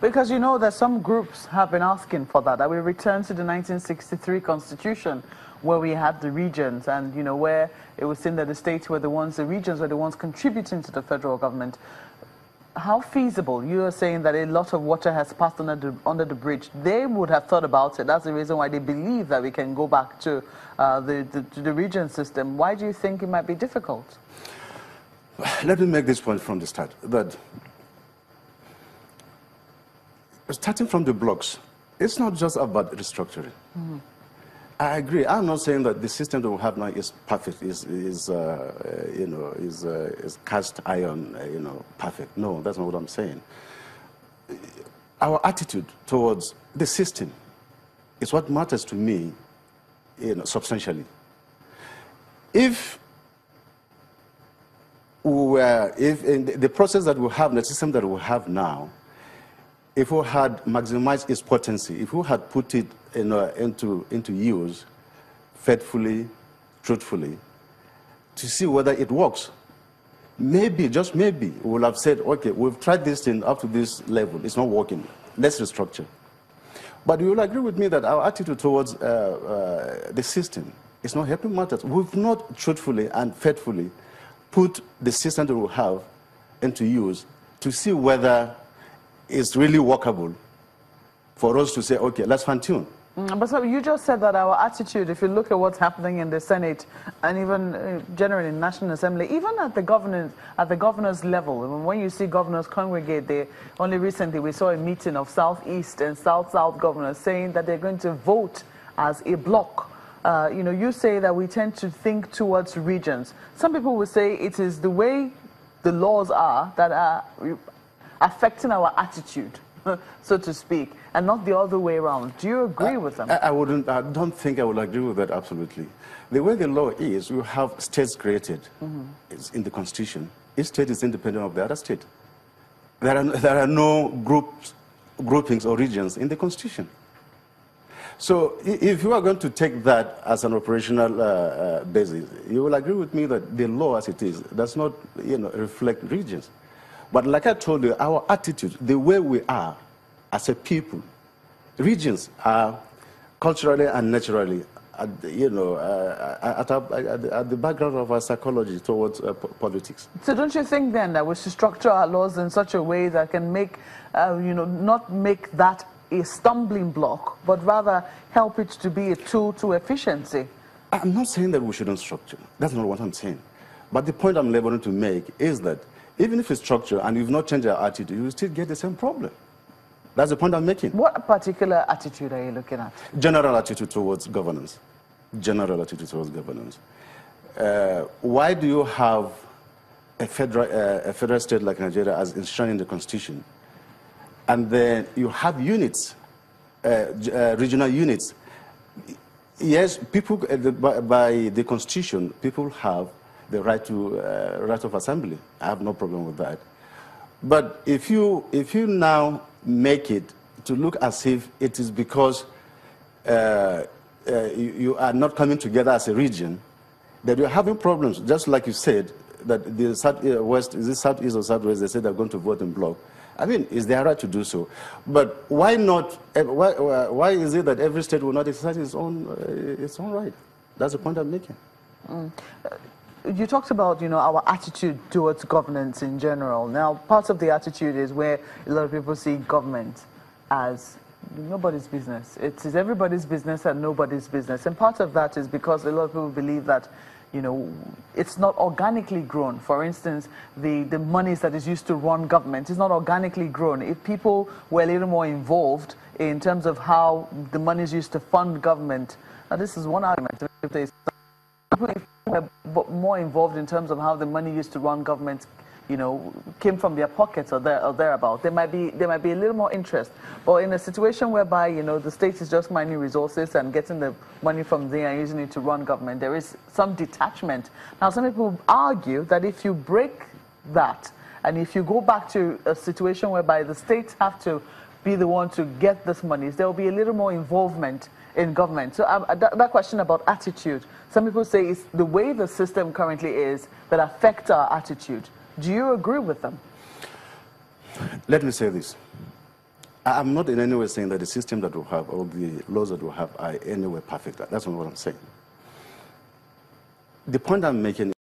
Because you know that some groups have been asking for that we return to the 1963 constitution where we had the regions and, you know, where it was seen that the regions were the ones contributing to the federal government. How feasible? You are saying that a lot of water has passed under the bridge. They would have thought about it. That's the reason why they believe that we can go back to the region system. Why do you think it might be difficult? Let me make this point from the start, that starting from the blocks, it's not just about restructuring. I agree. I'm not saying that the system that we have now is perfect, is cast iron, perfect. No, that's not what I'm saying. Our attitude towards the system is what matters to me, substantially. If in the process that we have, the system that we have now, if we had maximized its potency, if we had put it into use faithfully, truthfully, to see whether it works, maybe, just maybe, we will have said, okay, we've tried this thing up to this level, it's not working, let's restructure. But you will agree with me that our attitude towards the system is not helping matters. We've not truthfully and faithfully put the system that we have into use to see whether it's really workable for us to say, okay, let's fine-tune. But so you just said that our attitude, if you look at what's happening in the Senate and even generally in National Assembly, even at the governor's level, when you see governors congregate there, only recently we saw a meeting of Southeast and South-South governors saying that they're going to vote as a bloc. You say that we tend to think towards regions. Some people will say it is the way the laws are that are affecting our attitude, so to speak, and not the other way around. Do you agree with them? I don't think I would agree with that absolutely. The way the law is, we have states created. It's in the Constitution. Each state is independent of the other state. There are no groupings or regions in the Constitution. So if you are going to take that as an operational basis, you will agree with me that the law as it is does not reflect regions. But like I told you, our attitude, the way we are as a people, regions are culturally and naturally, at the background of our psychology towards politics. So don't you think then that we should structure our laws in such a way that can make, not make that a stumbling block, but rather help it to be a tool to efficiency? I'm not saying that we shouldn't structure. That's not what I'm saying. But the point I'm laboring to make is that even if it's structure and you've not changed your attitude, you will still get the same problem. That's the point I'm making. What particular attitude are you looking at? General attitude towards governance. General attitude towards governance. Why do you have a federal state like Nigeria as enshrined in the Constitution, and then you have units, regional units? Yes, people, by the Constitution, people have the right of assembly. I have no problem with that. But if you now make it to look as if it is because you are not coming together as a region, that you're having problems, just like you said, that the Southwest, is it Southeast or Southwest, they said they're going to vote in bloc. I mean, it's their right to do so. But why not, why is it that every state will not exercise its own right? That's the point I'm making. You talked about, our attitude towards governance in general. Now, part of the attitude is where a lot of people see government as nobody's business. It is everybody's business and nobody's business. And part of that is because a lot of people believe that, it's not organically grown. For instance, the monies that is used to run government is not organically grown. If people were a little more involved in terms of how the money is used to fund government, now this is one argument. If people were more involved in terms of how the money used to run government, came from their pockets or thereabout, there might be a little more interest. But in a situation whereby, the state is just mining resources and getting the money from there and using it to run government, there is some detachment. Now, some people argue that if you break that and if you go back to a situation whereby the states have to be the one to get this money, there will be a little more involvement in government. So that question about attitude, some people say it's the way the system currently is that affects our attitude. Do you agree with them? Let me say this. I'm not in any way saying that the system that we have or the laws that we have are in any way perfect. That's not what I'm saying. The point I'm making